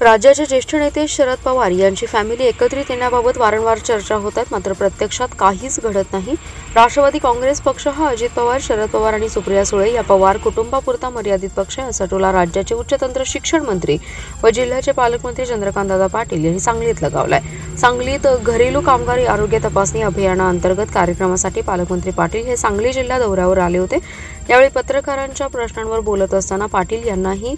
राज्याचे ज्येष्ठ नेते शरद पवार यांची फॅमिली एकत्रित येण्याबाबत वारंवार चर्चा होतात, मात्र प्रत्यक्षात काहीच घडत नाही। राष्ट्रवादी काँग्रेस पक्ष हा अजित पवार, शरद पवार आणि सुप्रिया सुळे या पवार कुटुंबापुरता मर्यादित पक्ष आहे, असा टोला राज्याचे उच्च तंत्र शिक्षण मंत्री व जिल्ह्याचे पालकमंत्री चंद्रकांतदादा पाटील यांनी सांगलीत लगावलाय। सांगलीत घरेलू कामगार आरोग्य तपासणी अभियानाअंतर्गत कार्यक्रमासाठी पालकमंत्री पाटील हे सांगली जिल्हा दौऱ्यावर आले होते। यावेळी पत्रकारांच्या प्रश्नांवर बोलत असताना पाटील यांनाही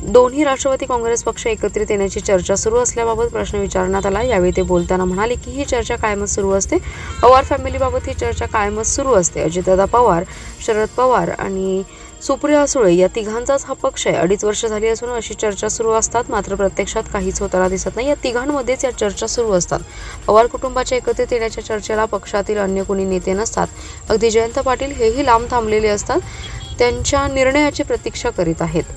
दोन्ही राष्ट्रवादी काँग्रेस पक्ष एकत्रित येण्याची चर्चा सुरू असल्याबाबत प्रश्न विचारण्यात आला। यावेळी ते बोलताना म्हणाले की ही चर्चा कायमच सुरू असते। पवार फॅमिलीबाबत ही चर्चा कायमच सुरू असते। अजितदादा पवार, शरद पवार आणि सुप्रिया सुळे या तिघांचाच हा पक्ष आहे। 2.5 वर्ष झाली असून अशी चर्चा सुरू असतात, मात्र प्रत्यक्षात काहीच होताना दिसत नाही। या तिघांमध्येच या चर्चा सुरू असतात। पवार कुटुंबाच्या एकत्रित येण्याच्या चर्चेला पक्षातील अन्य कोणी नेते नसतात। अगदी जयंत पाटील हेही लांब थांबलेले असतात, त्यांच्या निर्णयाची प्रतीक्षा करीत आहेत।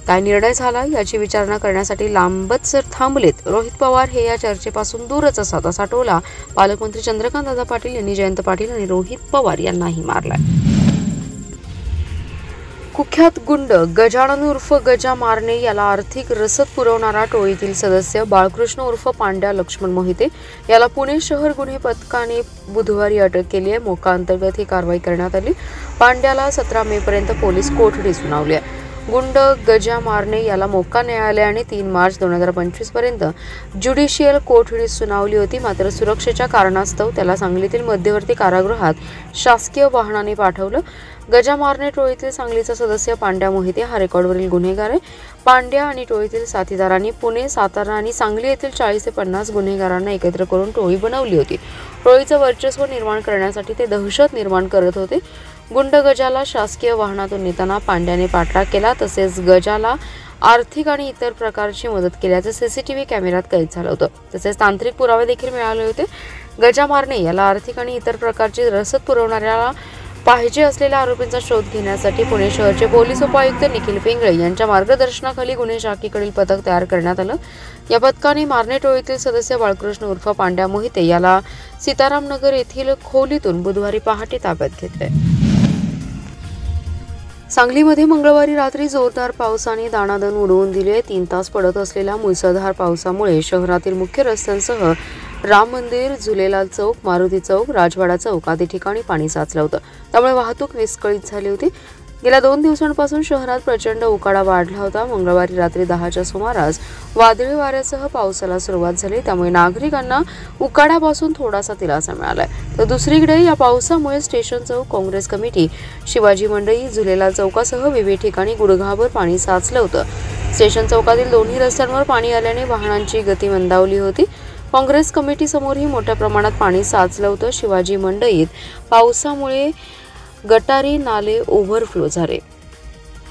काय निर्णय झाला याची विचारणा करण्यासाठी लांबच थांबलेत। रोहित पवार हे या चर्चेपासून दूरच असतात, असा टोला पालकमंत्री चंद्रकांतदादा पाटील यांनी जयंत पाटील आणि रोहित पवार यांनाही मारलाय। कुख्यात गुंड गजानन उर्फ गजा मारणे याला आर्थिक रसद पुरवणारा टोळीतील सदस्य बाळकृष्ण उर्फ पांड्या लक्ष्मण मोहिते याला पुणे शहर गुन्हे पथकाने बुधवारी अटक केली आहे। मोका अंतर्गत ही कारवाई करण्यात आली। पांड्याला 17 मे पर्यंत पोलीस कोठडी सुनावली आहे। गुंड गजा मारणे याला मोक्का न्यायालयाने 3 मार्च 2025 पर्यंत ज्युडिशियल कोठडी सुनावली होती, मात्र सुरक्षेच्या कारणास्तव त्याला सांगलीतील मध्यवर्ती कारागृहात शासकीय वाहनाने पाठवलं। गजा मारणे टोळीतील सांगलीचा सदस्य पांड्या मोहिते हा रेकॉर्डवरील गुन्हेगार आहे। पांड्या आणि टोळीतील साथीदारांनी पुणे, सातारा आणि सांगली येथील 40 ते 50 गुन्हेगारांना एकत्र करून टोळी बनवली होती। टोळीचं वर्चस्व निर्माण करण्यासाठी ते दहशत निर्माण करत होते। गुंड गजाला शासकीय वाहनातून नेताना पांड्याने पाठलाग केला, तसेच गजाला आर्थिक आणि इतर प्रकारची मदत केल्याचं सीसीटीव्ही कॅमेऱ्यात कैद झालं होतं। तसेच तांत्रिक पुरावे देखील मिळाले होते। गजा मारणे याला आर्थिक आणि इतर प्रकारची रसद पुरवणाऱ्याला पाहिजे असलेल्या आरोपींचा शोध घेण्यासाठी पुणे शहरचे पोलीस उपायुक्त निखिल पिंगळे यांच्या मार्गदर्शनाखाली गुन्हे शाखेकडील पथक तयार करण्यात आलं। या पथकाने मारणे टोळीतील सदस्य बाळकृष्ण उर्फ पांड्या मोहिते याला सीतारामनगर येथील खोलीतून बुधवारी पहाटे ताब्यात घेतले। सांगलीमध्ये मंगळवारी रात्री जोरदार पावसाने दाणादाण उडवून दिले। 3 तास पडत असलेल्या मुसळधार पावसामुळे शहरातील मुख्य रस्त्यांसह राम मंदिर, झुलेलाल चौक, मारुती चौक, राजवाडा चौक आदी ठिकाणी पाणी साचलं होतं। त्यामुळे वाहतूक विस्कळीत झाली होती। गेल्या 2 दिवसांपासून शहरात प्रचंड उकाडा वाढला होता। मंगळवारी रात्री 10च्या सुमारास वादळी वाऱ्यासह पावसाला सुरुवात झाली, त्यामुळे नागरिकांना उकाड्यापासून थोडासा दिलासा मिळालाय। तर दुसरीकडे या पावसामुळे स्टेशन चौक, काँग्रेस कमिटी, शिवाजी मंडई, झुलेलाल चौकासह विविध ठिकाणी गुडघाभर पाणी साचलं होतं। स्टेशन चौकातील दोन्ही रस्त्यांवर पाणी आल्याने वाहनांची गती मंदावली होती। काँग्रेस कमिटी समोरही मोठ्या प्रमाणात पाणी साचलं होतं। शिवाजी मंडईत पावसामुळे गटारी नाले ओव्हरफ्लो झाले।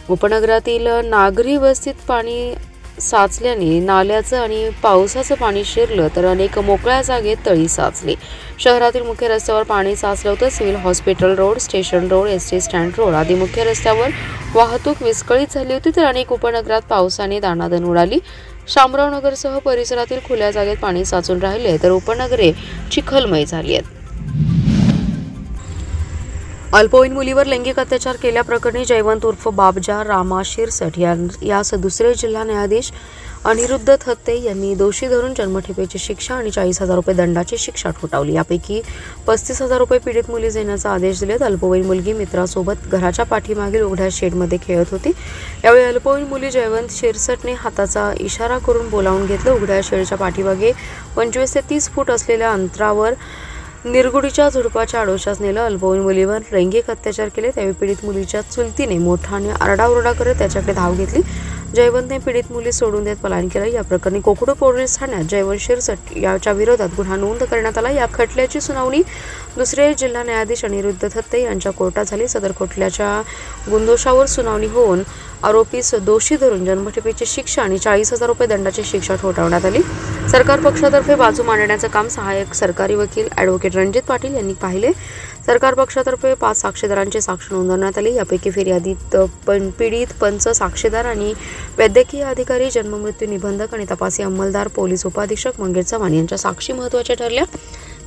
उपनगरातील नागरी वस्तीत पाणी साचल्याने नाल्याचं आणि पावसाचं पाणी शिरलं, तर अनेक मोकळ्या जागेत तळी साचली। शहरातील मुख्य रस्त्यावर पाणी साचलं होतं। Civil hospital road, station road, ST stand road आदी मुख्य रस्त्यावर वाहतूक विस्कळीत झाली होती, तर अनेक उपनगरात पावसाने दाणादाण उडाली। शामराव नगरसह परिसरातील खुल्या जागेत पाणी साचून राहिले, तर उपनगरे चिखलमय झाली आहेत। अल्पवयीन मुलीवर लैंगिक अत्याचार केल्याप्रकरणी जयवंत उर्फ बाबजा रामा शिरसट यास दुसरे जिल्हा न्यायाधीश अनिरुद्ध थत्ते यांनी दोषी धरून जन्मठेपेची शिक्षा आणि 40,000 रुपये दंडाची शिक्षा ठोठावली। यापैकी 35,000 रुपये पीडित मुलीस देण्याचा आदेश दिलेत। अल्पवयीन मुलगी मित्रासोबत घराच्या पाठीमागील उघड्या शेडमध्ये खेळत होती। यावेळी अल्पवयीन मुली जयवंत शिरसटने हाताचा इशारा करून बोलावून घेतलं। उघड्या शेडच्या पाठीमागे 25 ते 30 फूट असलेल्या अंतरावर निरगुडीच्या झुडपाच्या आडोशास नेलं। अल्पवयीन मुलीवर लैंगिक अत्याचार केले। त्यावेळी पीडित मुलीच्या चुलतीने मोठाने आरडाओरडा करत त्याच्याकडे धाव घेतली। जयवंतने पीडित मुली सोडून देत पलायन केलं। या प्रकरणी कोकडू पोलीस ठाण्यात जयवंत शिरसट याच्या विरोधात गुन्हा नोंद करण्यात आला। या खटल्याची सुनावणी दुसरे जिल्हा न्यायाधीश अनिरुद्ध थत्ते यांच्या कोर्टात झाली। सदर खटल्याच्या गुणदोषावर सुनावणी होऊन आरोपीस दोषी धरून जन्मठेपेची शिक्षा आणि 40,000 रुपये दंडाची शिक्षा ठोठावण्यात आली। सरकार पक्षातर्फे बाजू मांडण्याचं काम सहाय्यक सरकारी वकील ॲडव्होकेट रणजित पाटील यांनी पाहिले। सरकार पक्षातर्फे 5 साक्षीदारांची साक्ष नोंदवण्यात आली। यापैकी फिर्यादित पीडित, पंच, साक्षीदार आणि वैद्यकीय अधिकारी, जन्ममृत्यू निबंधक आणि तपासी अंमलदार, पोलीस उपाधीक्षक मंगेश चव्हाण यांच्या साक्षी महत्त्वाच्या ठरल्या।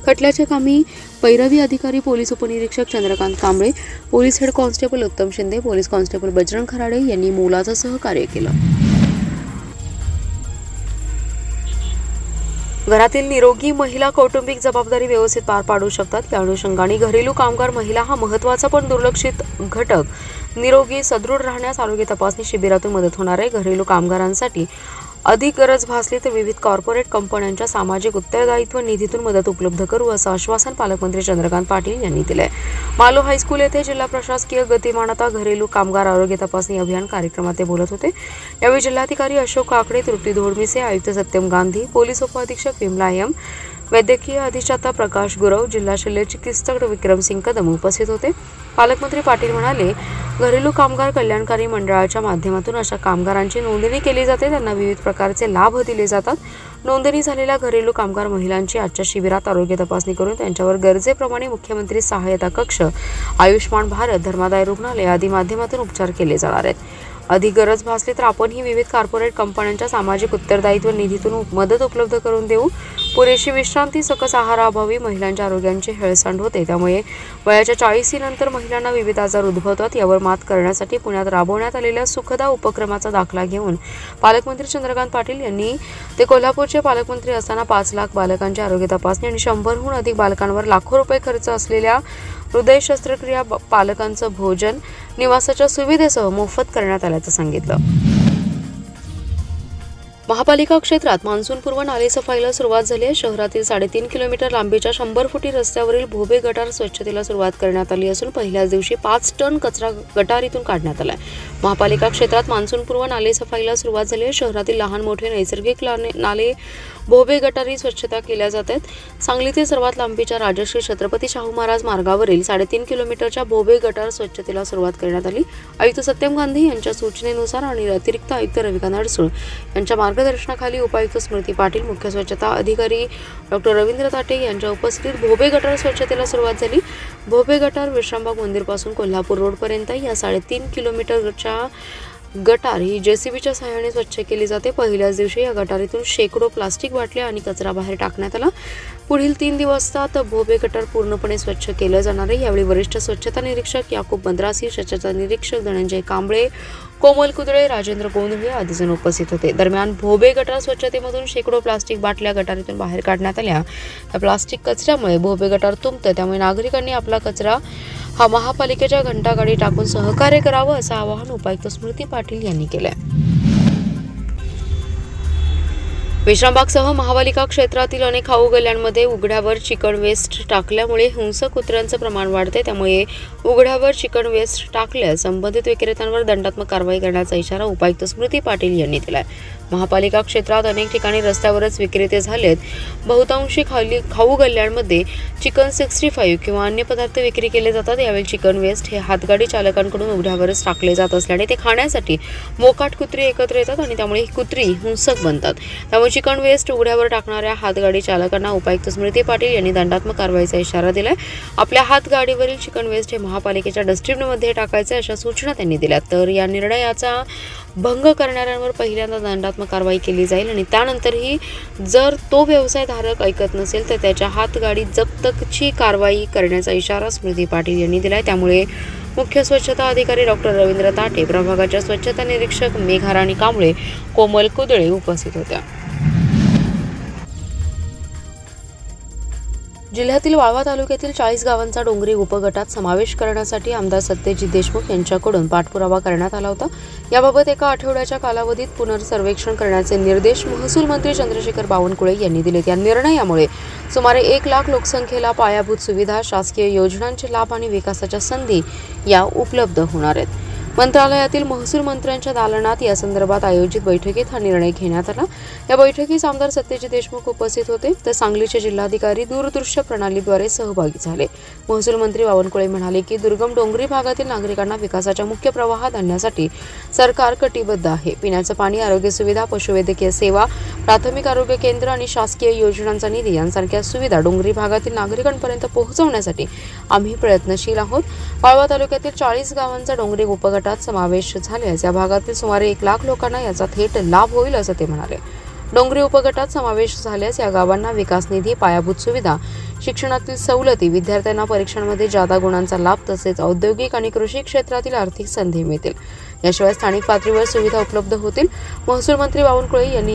खटल्याच्या कामी पैरवी अधिकारी पोलीस उपनिरीक्षक Chandrakant Kamble, police head constable उत्तम शिंदे, पोलीस कॉन्स्टेबल बजरंग खराडे यांनी मोलाचं सहकार्य केलं। घरातील निरोगी महिला कौटुंबिक जबाबदारी व्यवस्थित पार पाडू शकतात। या अनुषंगाने घरेलू कामगार महिला हा महत्त्वाचा पण दुर्लक्षित घटक निरोगी सदृढ राहण्यास आरोग्य तपासणी शिबिरातून मदत होणार आहे। घरेलू कामगारांसाठी अधिक गरज भासली तर विविध कॉर्पोरेट कंपन्यांच्या सामाजिक उत्तरदायित्व निधीतून मदत उपलब्ध करू असं आश्वासन पालकमंत्री चंद्रकांत पाटील यांनी दिले। मालो हायस्कूल येथे जिल्हा प्रशासकीय गतिमानता घरेलू कामगार आरोग्य तपासणी अभियान कार्यक्रमात ते बोलत होते। यावेळी जिल्हाधिकारी अशोक काकडे, तृप्ती धोडमिसे, आयुक्त सत्यम गांधी, पोलीस उपअधीक्षक विमला एम, वैद्यकीय अधिष्ठाता प्रकाश गुरव, जिल्हा शल्य चिकित्सक विक्रमसिंग कदम उपस्थित होते। पालकमंत्री पाटील म्हणाले, घरेलू कामगार कल्याणकारी मंडळाच्या माध्यमातून अशा कामगारांची नोंदणी केली जाते, त्यांना विविध प्रकारचे लाभ दिले जातात। नोंदणी झालेल्या घरेलू कामगार महिलांची आजच्या शिबिरात आरोग्य तपासणी करून त्यांच्यावर गरजेप्रमाणे मुख्यमंत्री सहायता कक्ष, आयुष्मान भारत, धर्मादाय रुग्णालय आदी माध्यमातून उपचार केले जाणार आहेत। अधिक गरज भासली तर आपणही विविध कॉर्पोरेट कंपन्यांच्या सामाजिक उत्तरदायित्व निधीतून मदत उपलब्ध करून देऊ। पुरेशी विश्रांती, सकस आहाराअभावी महिलांच्या आरोग्याची हेळसांड होते, त्यामुळे वयाच्या 40 नंतर महिलांना विविध आजार उद्भवतात। यावर मात करण्यासाठी पुण्यात राबवण्यात आलेल्या सुखदा उपक्रमाचा दाखला घेऊन पालकमंत्री चंद्रकांत पाटील यांनी ते कोल्हापूरचे पालकमंत्री असताना 5 लाख बालकांची आरोग्य तपासणी आणि 100हून अधिक बालकांवर लाखो रुपये खर्च असलेल्या हृदय शस्त्रक्रिया पालकांचं भोजन, निवासाच्या सुविधेसह मोफत करण्यात आल्याचं सांगितलं। महापालिका क्षेत्रात मान्सूनपूर्व नाले सफाईला सुरुवात झाली आहे। शहरातील 3.5 किलोमीटर लांबीच्या 100 फुटी रस्त्यावरील भोबे गटार स्वच्छतेला सुरुवात करण्यात आली असून पहिल्याच दिवशी 5 टन कचरा गटारीतून काढण्यात आला आहे। महापालिका क्षेत्रात मान्सूनपूर्व नाले सफाईला सुरुवात झाली आहे। शहरातील लहान मोठे नैसर्गिक नाले, भोबे गटारी स्वच्छता केल्या जात आहेत। सांगलीतील सर्वात लांबीच्या राजश्री छत्रपती शाहू महाराज मार्गावरील 3.5 किलोमीटरच्या भोबे गटार स्वच्छतेला सुरुवात करण्यात आली। आयुक्त सत्यम गांधी यांच्या सूचनेनुसार आणि अतिरिक्त आयुक्त रविकांत अडसूळ यांच्या मार्गदर्शनाखाली उपायुक्त स्मृती पाटील, मुख्य स्वच्छता अधिकारी डॉक्टर रवींद्र ताटे यांच्या उपस्थितीत भोबे गटार स्वच्छतेला सुरुवात झाली। भोबे गटार विश्रामबाग मंदिरपासून कोल्हापूर रोडपर्यंत या 3.5 किलोमीटरच्या गटार ही जेसीबीच्या सहाय्याने स्वच्छ केली जाते। पहिल्याच दिवशी या गटारीतून शेकडो प्लास्टिक बाटल्या आणि कचरा बाहेर टाकण्यात आला। पुढील 3 दिवसात भोबे गटार पूर्णपणे स्वच्छ केलं जाणार आहे। यावेळी वरिष्ठ स्वच्छता निरीक्षक याकूब मद्रासी, स्वच्छता निरीक्षक धनंजय कांबळे, कोमल कुदळे, राजेंद्र गोंधळे आदी जण उपस्थित होते। दरम्यान भोबे गटार स्वच्छतेमधून शेकडो प्लास्टिक बाटल्या गटारीतून बाहेर काढण्यात आल्या। या प्लास्टिक कचऱ्यामुळे भोबे गटार तुंबतं, त्यामुळे नागरिकांनी आपला कचरा हा महापालिकेच्या घंटागाडी टाकून सहकार्य करावं असं आवाहन उपायुक्त स्मृती पाटील यांनी केलंय। विश्रामबागसह महापालिका क्षेत्रातील अनेक खाऊ गल्ल्यांमध्ये उघड्यावर चिकन वेस्ट टाकल्यामुळे हिंसक कुत्र्यांचं प्रमाण वाढते, त्यामुळे उघड्यावर चिकन वेस्ट टाकल्यास संबंधित विक्रेत्यांवर दंडात्मक कारवाई करण्याचा इशारा उपायुक्त स्मृती पाटील यांनी दिलाय। महापालिका क्षेत्रात अनेक ठिकाणी रस्त्यावरच विक्रेते झालेत। बहुतांशी खाऊ गल्ल्यांमध्ये चिकन 65 किंवा अन्य पदार्थ विक्री केले जातात। यावेळी चिकन वेस्ट हे हातगाडी चालकांकडून उघड्यावरच टाकले जात असल्याने ते खाण्यासाठी मोकाट कुत्री एकत्र येतात आणि त्यामुळे ही कुत्री हिंसक बनतात। त्यामुळे चिकन वेस्ट उघड्यावर टाकणाऱ्या हातगाडी चालकांना उपायुक्त स्मृती पाटील यांनी दंडात्मक कारवाईचा इशारा दिलाय। आपल्या हातगाडीवरील चिकन वेस्ट हे महापालिकेच्या डस्टबिनमध्ये टाकायचे अशा सूचना त्यांनी दिल्या। तर या निर्णयाचा भंग करणाऱ्यांवर पहिल्यांदा दंडात्मक कारवाई केली जाईल आणि त्यानंतरही जर तो व्यवसायधारक ऐकत नसेल तर त्याच्या हातगाडी जप्तची कारवाई करण्याचा इशारा स्मृती पाटील यांनी दिलाय। त्यामुळे मुख्य स्वच्छता अधिकारी डॉक्टर रवींद्र ताटे, प्रभागाच्या स्वच्छता निरीक्षक मेघाराणी कांबळे, कोमल कुदळे उपस्थित होत्या। जिल्ह्यातील वाळवा तालुक्यातील 40 गावांचा डोंगरी उपगटात समावेश करण्यासाठी आमदार सत्यजित देशमुख यांच्याकडून पाठपुरावा करण्यात आला होता। याबाबत एका आठवड्याच्या कालावधीत पुनर्सर्वेक्षण करण्याचे निर्देश महसूल मंत्री चंद्रशेखर बावनकुळे यांनी दिलेत। या निर्णयामुळे सुमारे 1 लाख लोकसंख्येला पायाभूत सुविधा, शासकीय योजनांचे लाभ आणि विकासाच्या संधी या उपलब्ध होणार आहेत। मंत्रालयातील महसूल मंत्र्यांच्या दालनात या संदर्भात आयोजित बैठकीत हा निर्णय घेण्यात आला। या बैठकीस आमदार सत्यजित देशमुख उपस्थित होते, तर सांगलीचे जिल्हाधिकारी दूरदृश्य प्रणालीद्वारे सहभागी झाले। महसूल मंत्री बावनकुळे म्हणाले की दुर्गम डोंगरी भागातील नागरिकांना विकासाच्या मुख्य प्रवाहात आणण्यासाठी सरकार कटिबद्ध आहे। पिण्याचं पाणी, आरोग्य सुविधा, पशुवैद्यकीय सेवा, प्राथमिक आरोग्य केंद्र आणि शासकीय योजनांचा निधी यांसारख्या सुविधा डोंगरी भागातील नागरिकांपर्यंत पोहोचवण्यासाठी आम्ही प्रयत्नशील आहोत। वाळवा तालुक्यातील 40 गावांचा डोंगरी उपगटात समावेश झाल्यास या भागातील सुमारे 1 लाख लोकांना याचा थेट लाभ होईल असं ते म्हणाले। डोंगरी उपगटात समावेश झाल्यास या गावांना विकास निधी, पायाभूत सुविधा, शिक्षणातील सवलती, विद्यार्थ्यांना परीक्षांमध्ये जादा गुणांचा लाभ तसेच औद्योगिक आणि कृषी क्षेत्रातील आर्थिक संधी मिळतील। याशिवाय स्थानिक पातळीवर सुविधा उपलब्ध होतील। महसूल मंत्री बावनकुळे यांनी